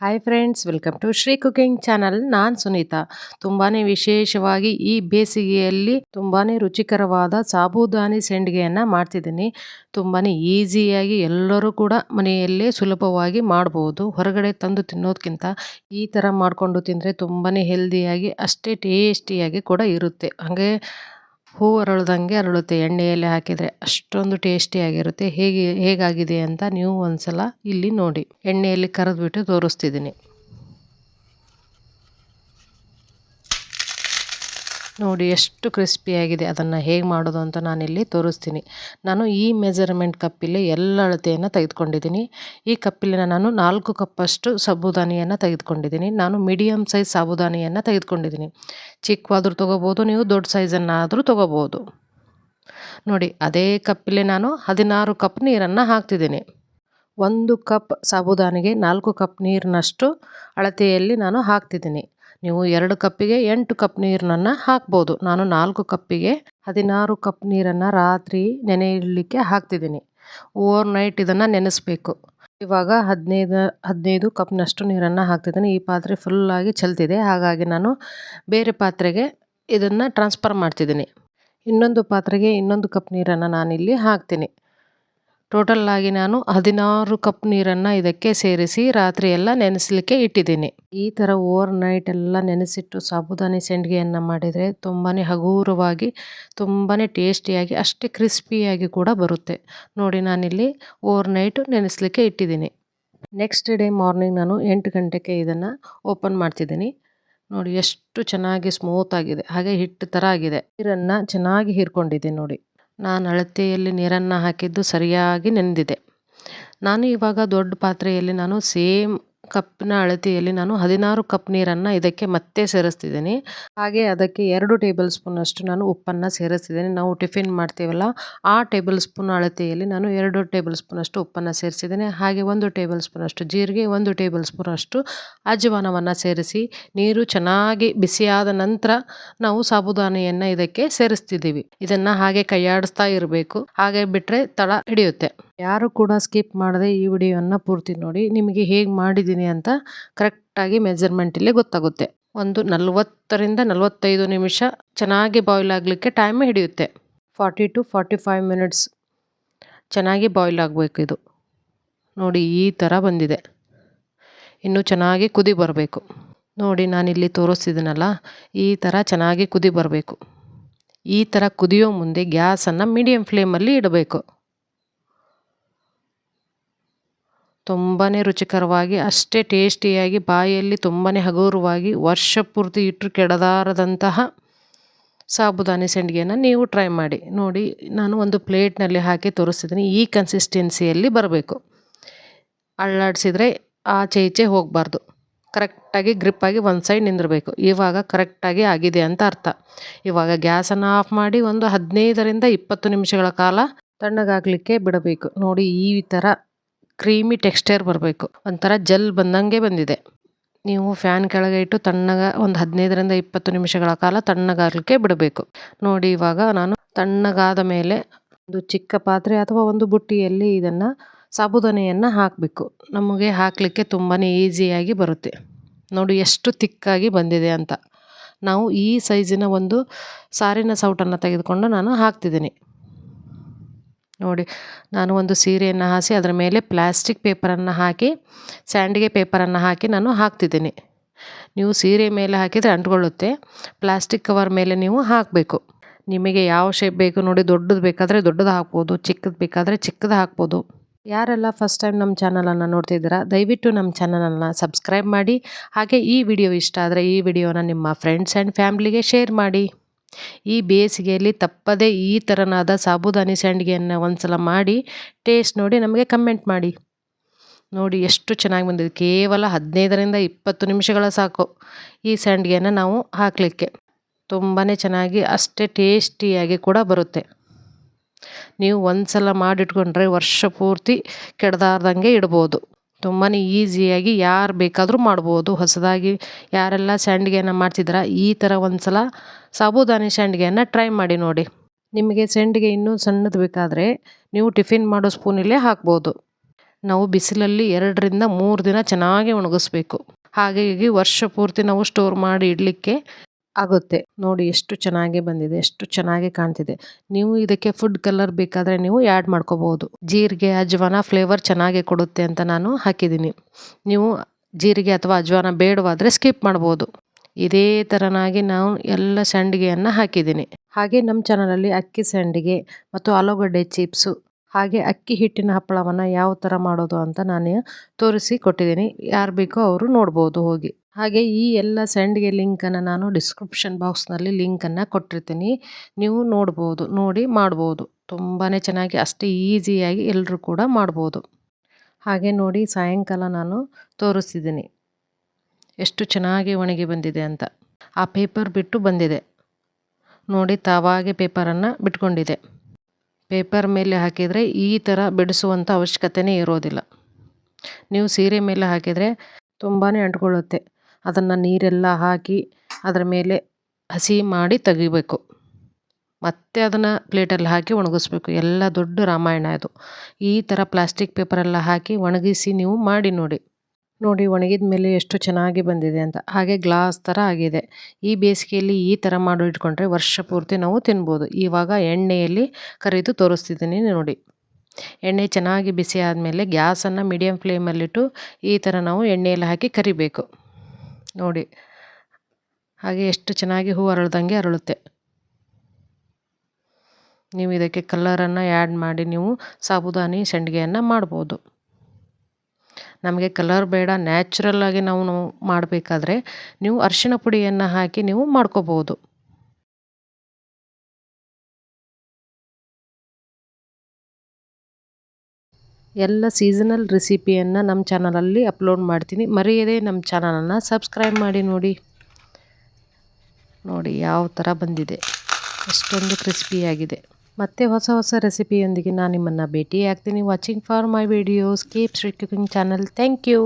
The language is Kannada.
Hi friends, welcome to Shri cooking channel. ನಾನು ಸುನೀತಾ. ತುಂಬಾ ವಿಶೇಷವಾಗಿ ಈ ಬೇಸಿಗೆಯಲ್ಲಿ ತುಂಬಾ ರುಚಿಕರವಾದ ಸಾಬೂದಾನಿ ಸಂಡಿಗೆಯನ್ನು ಮಾಡ್ತಿದ್ದೀನಿ. ತುಂಬಾ ಈಸಿಯಾಗಿ ಎಲ್ಲರೂ ಕೂಡ ಮನೆಯಲ್ಲೇ ಸುಲಭವಾಗಿ ಮಾಡ್ಬೋದು. ಹೊರಗಡೆ ತಂದು ತಿನ್ನೋದಕ್ಕಿಂತ ಈ ಥರ ಮಾಡಿಕೊಂಡು ತಿಂದರೆ ತುಂಬಾ ಹೆಲ್ದಿಯಾಗಿ ಅಷ್ಟೇ ಟೇಸ್ಟಿಯಾಗಿ ಕೂಡ ಇರುತ್ತೆ. ಹಾಗೆ ಹೂವು ಅರಳ್ದಂಗೆ ಅರಳುತ್ತೆ. ಎಣ್ಣೆಯಲ್ಲಿ ಹಾಕಿದರೆ ಅಷ್ಟೊಂದು ಟೇಸ್ಟಿಯಾಗಿರುತ್ತೆ. ಹೇಗಾಗಿದೆ ಅಂತ ನೀವು ಒಂದ್ಸಲ ಇಲ್ಲಿ ನೋಡಿ. ಎಣ್ಣೆಯಲ್ಲಿ ಕರೆದ್ಬಿಟ್ಟು ತೋರಿಸ್ತಿದ್ದೀನಿ ನೋಡಿ. ಎಷ್ಟು ಕ್ರಿಸ್ಪಿಯಾಗಿದೆ. ಅದನ್ನು ಹೇಗೆ ಮಾಡೋದು ಅಂತ ನಾನಿಲ್ಲಿ ತೋರಿಸ್ತೀನಿ. ನಾನು ಈ ಮೆಜರ್ಮೆಂಟ್ ಕಪ್ಪಲ್ಲಿ ಎಲ್ಲ ಅಳತೆಯನ್ನು ತೆಗೆದುಕೊಂಡಿದ್ದೀನಿ. ಈ ಕಪ್ಪಲ್ಲಿ ನಾನು 4 ಕಪ್ಪಷ್ಟು ಸಾಬೂದಾನಿಯನ್ನು ತೆಗೆದುಕೊಂಡಿದ್ದೀನಿ. ನಾನು ಮೀಡಿಯಮ್ ಸೈಜ್ ಸಾಬೂದಾನಿಯನ್ನು ತೆಗೆದುಕೊಂಡಿದ್ದೀನಿ. ಚಿಕ್ಕವಾದರೂ ತೊಗೋಬೋದು, ನೀವು ದೊಡ್ಡ ಸೈಜನ್ನಾದರೂ ತೊಗೋಬೋದು. ನೋಡಿ, ಅದೇ ಕಪ್ಪಲ್ಲಿ ನಾನು 16 ಕಪ್ ನೀರನ್ನು ಹಾಕ್ತಿದ್ದೀನಿ. 1 ಕಪ್ ಸಾಬೂದಾನಿಗೆ 4 ಕಪ್ ನೀರಿನಷ್ಟು ಅಳತೆಯಲ್ಲಿ ನಾನು ಹಾಕ್ತಿದ್ದೀನಿ. ನೀವು 2 ಕಪ್ಪಿಗೆ 8 ಕಪ್ ನೀರನ್ನು ಹಾಕ್ಬೋದು. ನಾನು 4 ಕಪ್ಪಿಗೆ 16 ಕಪ್ ನೀರನ್ನು ರಾತ್ರಿ ನೆನೆ ಇಡಲಿಕ್ಕೆ ಹಾಕ್ತಿದ್ದೀನಿ. ಓವರ್ ನೈಟ್ ಇದನ್ನು ನೆನೆಸಬೇಕು. ಇವಾಗ 15 ಕಪ್ನಷ್ಟು ನೀರನ್ನು ಹಾಕ್ತಿದ್ದೀನಿ. ಈ ಪಾತ್ರೆ ಫುಲ್ಲಾಗಿ ಚೆಲ್ತಿದೆ, ಹಾಗಾಗಿ ನಾನು ಬೇರೆ ಪಾತ್ರೆಗೆ ಇದನ್ನು ಟ್ರಾನ್ಸ್ಫರ್ ಮಾಡ್ತಿದ್ದೀನಿ. ಇನ್ನೊಂದು ಪಾತ್ರೆಗೆ ಇನ್ನೊಂದು ಕಪ್ ನೀರನ್ನು ನಾನಿಲ್ಲಿ ಹಾಕ್ತೀನಿ. ಟೋಟಲ್ಲಾಗಿ ನಾನು 16 ಕಪ್ ನೀರನ್ನು ಇದಕ್ಕೆ ಸೇರಿಸಿ ರಾತ್ರಿ ಎಲ್ಲ ನೆನೆಸಲಿಕ್ಕೆ ಇಟ್ಟಿದ್ದೀನಿ. ಈ ಥರ ಓವರ್ ನೈಟ್ ಎಲ್ಲ ನೆನೆಸಿಟ್ಟು ಸಾಬೂದಾನಿ ಸಂಡಿಗೆಯನ್ನು ಮಾಡಿದರೆ ತುಂಬಾ ಹಗುರವಾಗಿ, ತುಂಬಾ ಟೇಸ್ಟಿಯಾಗಿ, ಅಷ್ಟೇ ಕ್ರಿಸ್ಪಿಯಾಗಿ ಕೂಡ ಬರುತ್ತೆ. ನೋಡಿ, ನಾನಿಲ್ಲಿ ಓವರ್ ನೈಟ್ ನೆನೆಸಲಿಕ್ಕೆ ಇಟ್ಟಿದ್ದೀನಿ. ನೆಕ್ಸ್ಟ್ ಡೇ ಮಾರ್ನಿಂಗ್ ನಾನು 8 ಗಂಟೆಗೆ ಇದನ್ನು ಓಪನ್ ಮಾಡ್ತಿದ್ದೀನಿ. ನೋಡಿ, ಎಷ್ಟು ಚೆನ್ನಾಗಿ ಸ್ಮೂತ್ ಆಗಿದೆ, ಹಾಗೆ ಹಿಟ್ಟು ಥರ ಆಗಿದೆ. ನೀರನ್ನು ಚೆನ್ನಾಗಿ ಹೀರ್ಕೊಂಡಿದೆ. ನೋಡಿ, ನಾನು ಅಳತೆಯಲ್ಲಿ ನೀರನ್ನು ಹಾಕಿದ್ದು ಸರಿಯಾಗಿ ನೆಂದಿದೆ. ನಾನು ಇವಾಗ ದೊಡ್ಡ ಪಾತ್ರೆಯಲ್ಲಿ ನಾನು ಸೇಮ್ ಕಪ್ನ ಅಳತೆಯಲ್ಲಿ ನಾನು 16 ಕಪ್ ನೀರನ್ನು ಇದಕ್ಕೆ ಮತ್ತೆ ಸೇರಿಸ್ತಿದ್ದೀನಿ. ಹಾಗೆ ಅದಕ್ಕೆ 2 ಟೇಬಲ್ ಸ್ಪೂನಷ್ಟು ನಾನು ಉಪ್ಪನ್ನು ಸೇರಿಸ್ತಿದ್ದೀನಿ. ನಾವು ಟಿಫಿನ್ ಮಾಡ್ತೀವಲ್ಲ, ಆ ಟೇಬಲ್ ಸ್ಪೂನ್ ಅಳತೆಯಲ್ಲಿ ನಾನು 2 ಟೇಬಲ್ ಸ್ಪೂನಷ್ಟು ಉಪ್ಪನ್ನು ಸೇರಿಸಿದ್ದೀನಿ. ಹಾಗೆ 1 ಟೇಬಲ್ ಸ್ಪೂನಷ್ಟು ಜೀರಿಗೆ, 1 ಟೇಬಲ್ ಸ್ಪೂನಷ್ಟು ಅಜವಾನವನ್ನು ಸೇರಿಸಿ ನೀರು ಚೆನ್ನಾಗಿ ಬಿಸಿಯಾದ ನಂತರ ನಾವು ಸಾಬೂದಾನಿಯನ್ನು ಇದಕ್ಕೆ ಸೇರಿಸ್ತಿದ್ದೀವಿ. ಇದನ್ನು ಹಾಗೆ ಕೈಯಾಡಿಸ್ತಾ ಇರಬೇಕು, ಹಾಗೆ ಬಿಟ್ಟರೆ ತಳ ಹಿಡಿಯುತ್ತೆ. ಯಾರು ಕೂಡ ಸ್ಕಿಪ್ ಮಾಡದೆ ಈ ವಿಡಿಯೋವನ್ನು ಪೂರ್ತಿ ನೋಡಿ. ನಿಮಗೆ ಹೇಗೆ ಮಾಡಿದ್ದೀನಿ ಅಂತ ಕರೆಕ್ಟಾಗಿ ಮೆಜರ್ಮೆಂಟಲ್ಲಿ ಗೊತ್ತಾಗುತ್ತೆ. ಒಂದು 40ರಿಂದ 45 ನಿಮಿಷ ಚೆನ್ನಾಗಿ ಬಾಯ್ಲ್ ಆಗಲಿಕ್ಕೆ ಟೈಮ್ ಹಿಡಿಯುತ್ತೆ. 40 to 45 ಮಿನಿಟ್ಸ್ ಚೆನ್ನಾಗಿ ಬಾಯ್ಲ್ ಆಗಬೇಕು ಇದು. ನೋಡಿ, ಈ ಥರ ಬಂದಿದೆ. ಇನ್ನೂ ಚೆನ್ನಾಗಿ ಕುದಿ ಬರಬೇಕು. ನೋಡಿ, ನಾನಿಲ್ಲಿ ತೋರಿಸ್ತಿದ್ದೀನಲ್ಲ, ಈ ಥರ ಚೆನ್ನಾಗಿ ಕುದಿ ಬರಬೇಕು. ಈ ಥರ ಕುದಿಯೋ ಮುಂದೆ ಗ್ಯಾಸನ್ನು ಮೀಡಿಯಮ್ ಫ್ಲೇಮಲ್ಲಿ ಇಡಬೇಕು. ತುಂಬಾ ರುಚಿಕರವಾಗಿ, ಅಷ್ಟೇ ಟೇಸ್ಟಿಯಾಗಿ, ಬಾಯಲ್ಲಿ ತುಂಬಾ ಹಗುರವಾಗಿ, ವರ್ಷ ಪೂರ್ತಿ ಇಟ್ಟರು ಕೆಡದಾರದಂತಹ ಸಾಬೂದಾನಿ ಸಂಡಿಗೆಯನ್ನು ನೀವು ಟ್ರೈ ಮಾಡಿ. ನೋಡಿ, ನಾನು ಒಂದು ಪ್ಲೇಟ್ನಲ್ಲಿ ಹಾಕಿ ತೋರಿಸ್ತಿದ್ದೀನಿ. ಈ ಕನ್ಸಿಸ್ಟೆನ್ಸಿಯಲ್ಲಿ ಬರಬೇಕು. ಅಳ್ಳಾಡಿಸಿದ್ರೆ ಆಚೆ ಈಚೆ ಹೋಗಬಾರ್ದು. ಕರೆಕ್ಟಾಗಿ ಗ್ರಿಪ್ಪಾಗಿ ಒಂದು ಸೈಡ್ ನಿಂದಿರಬೇಕು. ಇವಾಗ ಕರೆಕ್ಟಾಗಿ ಆಗಿದೆ ಅಂತ ಅರ್ಥ. ಇವಾಗ ಗ್ಯಾಸನ್ನು ಆಫ್ ಮಾಡಿ ಒಂದು 15ರಿಂದ 20 ನಿಮಿಷಗಳ ಕಾಲ ತಣ್ಣಗಾಗಲಿಕ್ಕೆ ಬಿಡಬೇಕು. ನೋಡಿ, ಈ ಥರ ಕ್ರೀಮಿ ಟೆಕ್ಸ್ಚರ್ ಬರಬೇಕು. ಒಂಥರ ಜೆಲ್ ಬಂದಂಗೆ ಬಂದಿದೆ. ನೀವು ಫ್ಯಾನ್ ಕೆಳಗೆ ಇಟ್ಟು ಒಂದು 15ರಿಂದ 20 ನಿಮಿಷಗಳ ಕಾಲ ತಣ್ಣಗಾಗಲಿಕ್ಕೆ ಬಿಡಬೇಕು. ನೋಡಿ, ಇವಾಗ ನಾನು ತಣ್ಣಗಾದ ಮೇಲೆ ಒಂದು ಚಿಕ್ಕ ಪಾತ್ರೆ ಅಥವಾ ಒಂದು ಬುಟ್ಟಿಯಲ್ಲಿ ಇದನ್ನು ಸಾಬೂದಾನಿಯನ್ನು ಹಾಕಬೇಕು. ನಮಗೆ ಹಾಕಲಿಕ್ಕೆ ತುಂಬಾ ಈಸಿಯಾಗಿ ಬರುತ್ತೆ. ನೋಡಿ, ಎಷ್ಟು ತಿಕ್ಕಾಗಿ ಬಂದಿದೆ ಅಂತ. ನಾವು ಈ ಸೈಜಿನ ಒಂದು ಸಾರಿನ ಸೌಟನ್ನು ತೆಗೆದುಕೊಂಡು ನಾನು ಹಾಕ್ತಿದ್ದೀನಿ. ನೋಡಿ, ನಾನು ಒಂದು ಸೀರೆಯನ್ನು ಹಾಸಿ ಅದರ ಮೇಲೆ ಪ್ಲಾಸ್ಟಿಕ್ ಪೇಪರನ್ನು ಹಾಕಿ, ಸ್ಯಾಂಡಿಗೆ ಪೇಪರನ್ನು ಹಾಕಿ ನಾನು ಹಾಕ್ತಿದ್ದೀನಿ. ನೀವು ಸೀರೆ ಮೇಲೆ ಹಾಕಿದರೆ ಅಂಟ್ಕೊಳ್ಳುತ್ತೆ. ಪ್ಲಾಸ್ಟಿಕ್ ಕವರ್ ಮೇಲೆ ನೀವು ಹಾಕಬೇಕು. ನಿಮಗೆ ಯಾವ ಶೇಪ್ ಬೇಕು ನೋಡಿ, ದೊಡ್ಡದು ಬೇಕಾದರೆ ದೊಡ್ಡದು ಹಾಕ್ಬೋದು, ಚಿಕ್ಕದು ಬೇಕಾದರೆ ಚಿಕ್ಕದು ಹಾಕ್ಬೋದು. ಯಾರೆಲ್ಲ ಫಸ್ಟ್ ಟೈಮ್ ನಮ್ಮ ಚಾನಲನ್ನು ನೋಡ್ತಿದ್ದೀರಾ, ದಯವಿಟ್ಟು ನಮ್ಮ ಚಾನಲನ್ನು ಸಬ್ಸ್ಕ್ರೈಬ್ ಮಾಡಿ. ಹಾಗೆ ಈ ವಿಡಿಯೋ ಇಷ್ಟ ಆದರೆ ಈ ವಿಡಿಯೋನ ನಿಮ್ಮ ಫ್ರೆಂಡ್ಸ್ ಆ್ಯಂಡ್ ಫ್ಯಾಮ್ಲಿಗೆ ಶೇರ್ ಮಾಡಿ. ಈ ಬೇಸಿಗೆಯಲ್ಲಿ ತಪ್ಪದೇ ಈ ಥರನಾದ ಸಾಬೂದಾನಿ ಸಂಡಿಗೆಯನ್ನು ಒಂದ್ಸಲ ಮಾಡಿ ಟೇಸ್ಟ್ ನೋಡಿ ನಮಗೆ ಕಮೆಂಟ್ ಮಾಡಿ. ನೋಡಿ, ಎಷ್ಟು ಚೆನ್ನಾಗಿ ಬಂದಿದೆ. ಕೇವಲ 15ರಿಂದ 20 ನಿಮಿಷಗಳ ಸಾಕು ಈ ಸಂಡಿಗೆಯನ್ನು ನಾವು ಹಾಕಲಿಕ್ಕೆ. ತುಂಬಾ ಚೆನ್ನಾಗಿ, ಅಷ್ಟೇ ಟೇಸ್ಟಿಯಾಗಿ ಕೂಡ ಬರುತ್ತೆ. ನೀವು ಒಂದ್ಸಲ ಮಾಡಿಟ್ಕೊಂಡ್ರೆ ವರ್ಷ ಪೂರ್ತಿ ಕೆಡದಾರ್ದಂಗೆ ಇಡ್ಬೋದು. ತುಂಬಾ ಈಸಿಯಾಗಿ ಯಾರು ಬೇಕಾದರೂ ಮಾಡ್ಬೋದು. ಹೊಸದಾಗಿ ಯಾರೆಲ್ಲ ಸಂಡಿಗೆಯನ್ನು ಮಾಡ್ತಿದ್ದೀರಾ, ಈ ಥರ ಒಂದ್ಸಲ ಸಾಬೂದಾನಿ ಸಂಡಿಗೆಯನ್ನು ಟ್ರೈ ಮಾಡಿ ನೋಡಿ. ನಿಮಗೆ ಸಂಡಿಗೆ ಇನ್ನೂ ಸಣ್ಣದು ಬೇಕಾದರೆ ನೀವು ಟಿಫಿನ್ ಮಾಡೋ ಸ್ಪೂನಲ್ಲೇ ಹಾಕ್ಬೋದು. ನಾವು ಬಿಸಿಲಲ್ಲಿ 2ರಿಂದ 3 ದಿನ ಚೆನ್ನಾಗಿ ಒಣಗಿಸ್ಬೇಕು. ಹಾಗಾಗಿ ವರ್ಷ ಪೂರ್ತಿ ನಾವು ಸ್ಟೋರ್ ಮಾಡಿ ಇಡಲಿಕ್ಕೆ ಆಗುತ್ತೆ. ನೋಡಿ ಎಷ್ಟು ಚೆನ್ನಾಗಿ ಬಂದಿದೆ, ಎಷ್ಟು ಚೆನ್ನಾಗಿ ಕಾಣ್ತಿದೆ. ನೀವು ಇದಕ್ಕೆ ಫುಡ್ ಕಲರ್ ಬೇಕಾದರೆ ನೀವು ಆ್ಯಡ್ ಮಾಡ್ಕೋಬಹುದು. ಜೀರಿಗೆ ಅಜ್ವಾನ ಫ್ಲೇವರ್ ಚೆನ್ನಾಗಿ ಕೊಡುತ್ತೆ ಅಂತ ನಾನು ಹಾಕಿದ್ದೀನಿ. ನೀವು ಜೀರಿಗೆ ಅಥವಾ ಅಜ್ವಾನ ಬೇಡವಾದರೆ ಸ್ಕಿಪ್ ಮಾಡ್ಬೋದು. ಇದೇ ಥರನಾಗಿ ನಾವು ಎಲ್ಲ ಸಂಡಿಗೆಯನ್ನು ಹಾಕಿದ್ದೀನಿ. ಹಾಗೆ ನಮ್ಮ ಚಾನಲಲ್ಲಿ ಅಕ್ಕಿ ಸಂಡಿಗೆ ಮತ್ತು ಆಲೂಗಡ್ಡೆ ಚಿಪ್ಸು ಹಾಗೆ ಅಕ್ಕಿ ಹಿಟ್ಟಿನ ಹಪ್ಪಳವನ್ನು ಯಾವ ಥರ ಮಾಡೋದು ಅಂತ ನಾನು ತೋರಿಸಿ ಕೊಟ್ಟಿದ್ದೀನಿ. ಯಾರು ಬೇಕೋ ಅವರು ನೋಡ್ಬೋದು ಹೋಗಿ. ಹಾಗೆ ಈ ಎಲ್ಲ ಸಂಡಿಗೆ ಲಿಂಕನ್ನು ನಾನು ಡಿಸ್ಕ್ರಿಪ್ಷನ್ ಬಾಕ್ಸ್ನಲ್ಲಿ ಲಿಂಕನ್ನು ಕೊಟ್ಟಿರ್ತೀನಿ. ನೀವು ನೋಡ್ಬೋದು, ನೋಡಿ ಮಾಡ್ಬೋದು. ತುಂಬಾ ಚೆನ್ನಾಗಿ ಅಷ್ಟೇ ಈಸಿಯಾಗಿ ಎಲ್ಲರೂ ಕೂಡ ಮಾಡ್ಬೋದು. ಹಾಗೆ ನೋಡಿ ಸಾಯಂಕಾಲ ನಾನು ತೋರಿಸ್ತಿದ್ದೀನಿ ಎಷ್ಟು ಚೆನ್ನಾಗಿ ಒಣಗಿ ಬಂದಿದೆ ಅಂತ. ಆ ಪೇಪರ್ ಬಿಟ್ಟು ಬಂದಿದೆ ನೋಡಿ, ತಾವಾಗೆ ಪೇಪರನ್ನು ಬಿಟ್ಕೊಂಡಿದೆ. ಪೇಪರ್ ಮೇಲೆ ಹಾಕಿದರೆ ಈ ಥರ ಬಿಡಿಸುವಂಥ ಅವಶ್ಯಕತೆಯೇ ಇರೋದಿಲ್ಲ. ನೀವು ಸೀರೆ ಮೇಲೆ ಹಾಕಿದರೆ ತುಂಬಾ ಅಂಟ್ಕೊಳ್ಳುತ್ತೆ. ಅದನ್ನು ನೀರೆಲ್ಲ ಹಾಕಿ ಅದರ ಮೇಲೆ ಹಸಿ ಮಾಡಿ ತೆಗಿಬೇಕು. ಮತ್ತೆ ಅದನ್ನು ಪ್ಲೇಟಲ್ಲಿ ಹಾಕಿ ಒಣಗಿಸ್ಬೇಕು. ಎಲ್ಲ ದೊಡ್ಡ ರಾಮಾಯಣ ಇದು. ಈ ಥರ ಪ್ಲಾಸ್ಟಿಕ್ ಪೇಪರೆಲ್ಲ ಹಾಕಿ ಒಣಗಿಸಿ ನೀವು ಮಾಡಿ ನೋಡಿ. ಒಣಗಿದ ಮೇಲೆ ಎಷ್ಟು ಚೆನ್ನಾಗಿ ಬಂದಿದೆ ಅಂತ. ಹಾಗೆ ಗ್ಲಾಸ್ ಥರ ಆಗಿದೆ. ಈ ಬೇಸಿಗೆಯಲ್ಲಿ ಈ ಥರ ಮಾಡಿ ಇಟ್ಕೊಂಡ್ರೆ ವರ್ಷ ಪೂರ್ತಿ ನಾವು ತಿನ್ಬೋದು. ಇವಾಗ ಎಣ್ಣೆಯಲ್ಲಿ ಕರಿದು ತೋರಿಸ್ತಿದ್ದೀನಿ ನೋಡಿ. ಎಣ್ಣೆ ಚೆನ್ನಾಗಿ ಬಿಸಿ ಆದಮೇಲೆ ಗ್ಯಾಸನ್ನು ಮೀಡಿಯಮ್ ಫ್ಲೇಮಲ್ಲಿಟ್ಟು ಈ ಥರ ನಾವು ಎಣ್ಣೆಯಲ್ಲಿ ಹಾಕಿ ಕರಿಬೇಕು ನೋಡಿ. ಹಾಗೆ ಎಷ್ಟು ಚೆನ್ನಾಗಿ ಹೂ ಅರಳ್ದಂಗೆ ಅರಳುತ್ತೆ. ನೀವು ಇದಕ್ಕೆ ಕಲರನ್ನು ಆ್ಯಡ್ ಮಾಡಿ ನೀವು ಸಾಬುದಾನಿ ಸಂಡಿಗೆಯನ್ನು ಮಾಡ್ಬೋದು. ನಮಗೆ ಕಲರ್ ಬೇಡ, ನ್ಯಾಚುರಲ್ ಆಗಿ ನಾವು ಮಾಡಬೇಕಾದ್ರೆ ನೀವು ಅರಿಶಿಣ ಪುಡಿಯನ್ನು ಹಾಕಿ ನೀವು ಮಾಡ್ಕೋಬೋದು. ಎಲ್ಲ ಸೀಸನಲ್ ರೆಸಿಪಿಯನ್ನು ನಮ್ಮ ಚಾನಲಲ್ಲಿ ಅಪ್ಲೋಡ್ ಮಾಡ್ತೀನಿ. ಮರೆಯದೇ ನಮ್ಮ ಚಾನಲನ್ನು ಸಬ್ಸ್ಕ್ರೈಬ್ ಮಾಡಿ ನೋಡಿ. ಯಾವ ಥರ ಬಂದಿದೆ, ಎಷ್ಟೊಂದು ಕ್ರಿಸ್ಪಿಯಾಗಿದೆ. ಮತ್ತೆ ಹೊಸ ರೆಸಿಪಿಯೊಂದಿಗೆ ನಾನು ನಿಮ್ಮನ್ನು ಭೇಟಿ ಆಗ್ತೀನಿ. Watching for my videos, keep street cooking channel. Thank you.